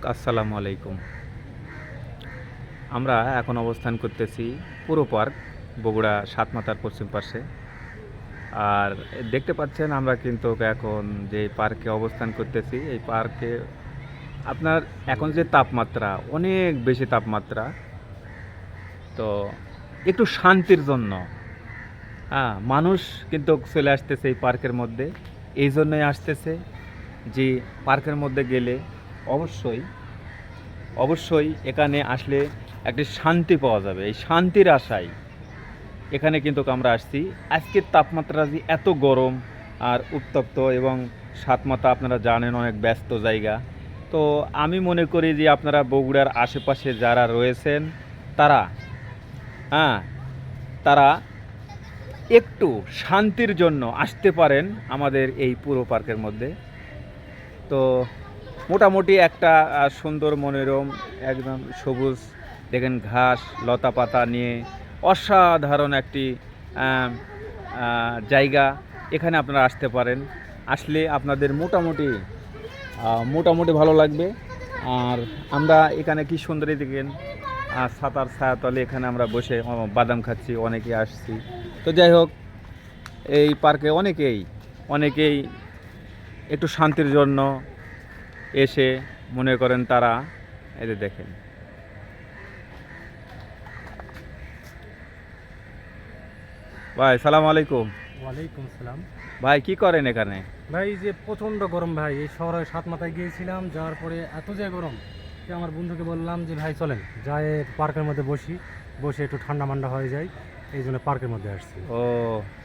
আসসালামু আলাইকুম। আমরা এখন অবস্থান করতেছি পুরো পার্ক বগুড়া সাতমাথার পশ্চিম পাশে। আর দেখতে পাচ্ছেন আমরা কিন্তু এখন যে পার্কে অবস্থান করতেছি এই পার্কে আপনার এখন যে তাপমাত্রা অনেক বেশি তাপমাত্রা, তো একটু শান্তির জন্য মানুষ কিন্তু চলে আসতেছে এই পার্কের মধ্যে। এই জন্যই আসতেছে যে পার্কের মধ্যে গেলে অবশ্যই অবশ্যই এখানে আসলে একটি শান্তি পাওয়া যাবে। এই শান্তির আশায় এখানে কিন্তু আমরা আসছি। আজকের তাপমাত্রা যে এত গরম আর উত্তপ্ত, এবং সাতমাথা আপনারা জানেন অনেক ব্যস্ত জায়গা। তো আমি মনে করি যে আপনারা বগুড়ার আশেপাশে যারা রয়েছেন তারা হ্যাঁ তারা একটু শান্তির জন্য আসতে পারেন আমাদের এই পুরো পার্কের মধ্যে। তো মোটামুটি একটা সুন্দর মনোরম একদম সবুজ, দেখেন ঘাস লতা পাতা নিয়ে অসাধারণ একটি জায়গা। এখানে আপনারা আসতে পারেন, আসলে আপনাদের মোটামুটি ভালো লাগবে। আর আমরা এখানে কি সুন্দরী দেখেন ছাতার ছায়াতলে এখানে আমরা বসে বাদাম খাচ্ছি, অনেকে আসছি। তো যাই হোক, এই পার্কে অনেকেই একটু শান্তির জন্য এসে মনে করেন তারা এই যে দেখেন। ভাই সালাম আলাইকুম। ওয়ালাইকুম আসসালাম। ভাই কি করেন এখানে? ভাই যে প্রচণ্ড গরম ভাই, এই শহরে সাতমাথায় গিয়েছিলাম, যাওয়ার পরে এত যে গরম যে আমার বন্ধুকে বললাম যে ভাই চলেন যাই পার্কের মধ্যে বসে একটু ঠান্ডা মান্ডা হয়ে যায়, এই জন্য পার্কের মধ্যে আসছি। ও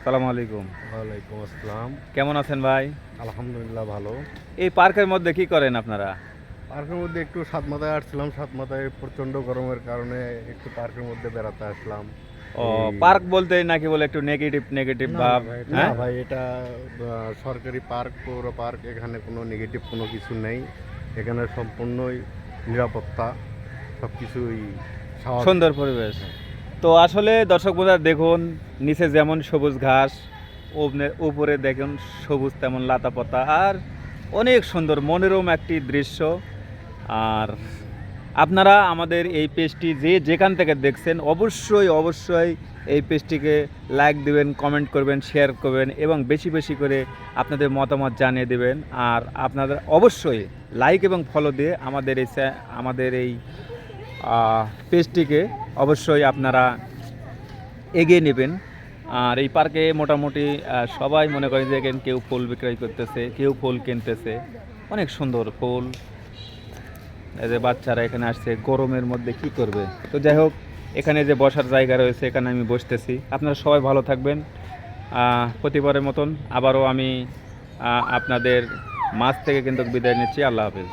সালাম আলাইকুম। ওয়ালাইকুম আসসালাম। কেমন আছেন ভাই? আলহামদুলিল্লাহ ভালো। এই পার্কের মধ্যে কি করেন আপনারা? পার্কের মধ্যে একটু সাতমাথায় আসছিলাম, সাতমাথায় প্রচণ্ড গরমের কারণে একটু পার্কের মধ্যে বেড়াতে আসলাম। ও পার্ক বলতে নাকি বলে একটু নেগেটিভ ভাব? না ভাই, এটা সরকারি পার্ক, পৌর পার্ক, এখানে কোনো নেগেটিভ কোনো কিছু নেই। এখানে সম্পূর্ণই নিরাপত্তা, সব কিছুই সুন্দর পরিবেশ। তো আসলে দর্শক বন্ধুরা দেখুন, নিচে যেমন সবুজ ঘাস, উপরে দেখুন সবুজ তেমন লতা পাতা, আর অনেক সুন্দর মনোরম একটি দৃশ্য। আর আপনারা আমাদের এই পেজটি যেখান থেকে দেখছেন অবশ্যই এই পেজটিকে লাইক দিবেন, কমেন্ট করবেন, শেয়ার করবেন, এবং বেশি বেশি করে আপনাদের মতামত জানিয়ে দেবেন। আর আপনাদের অবশ্যই লাইক এবং ফলো দিয়ে আমাদের এই পেজটিকে অবশ্যই আপনারা এগিয়ে নেবেন। আর এই পার্কে মোটামুটি সবাই মনে করেন যে কেউ ফুল বিক্রয় করতেছে, কেউ ফুল কিনতেছে, অনেক সুন্দর ফুল। এই যে বাচ্চারা এখানে আসছে, গরমের মধ্যে কি করবে। তো যাই হোক, এখানে যে বসার জায়গা রয়েছে এখানে আমি বসতেছি। আপনারা সবাই ভালো থাকবেন। প্রতিবারের মতন আবারও আমি আপনাদের মাঝ থেকে কিন্তু বিদায় নিচ্ছি। আল্লাহ হাফেজ।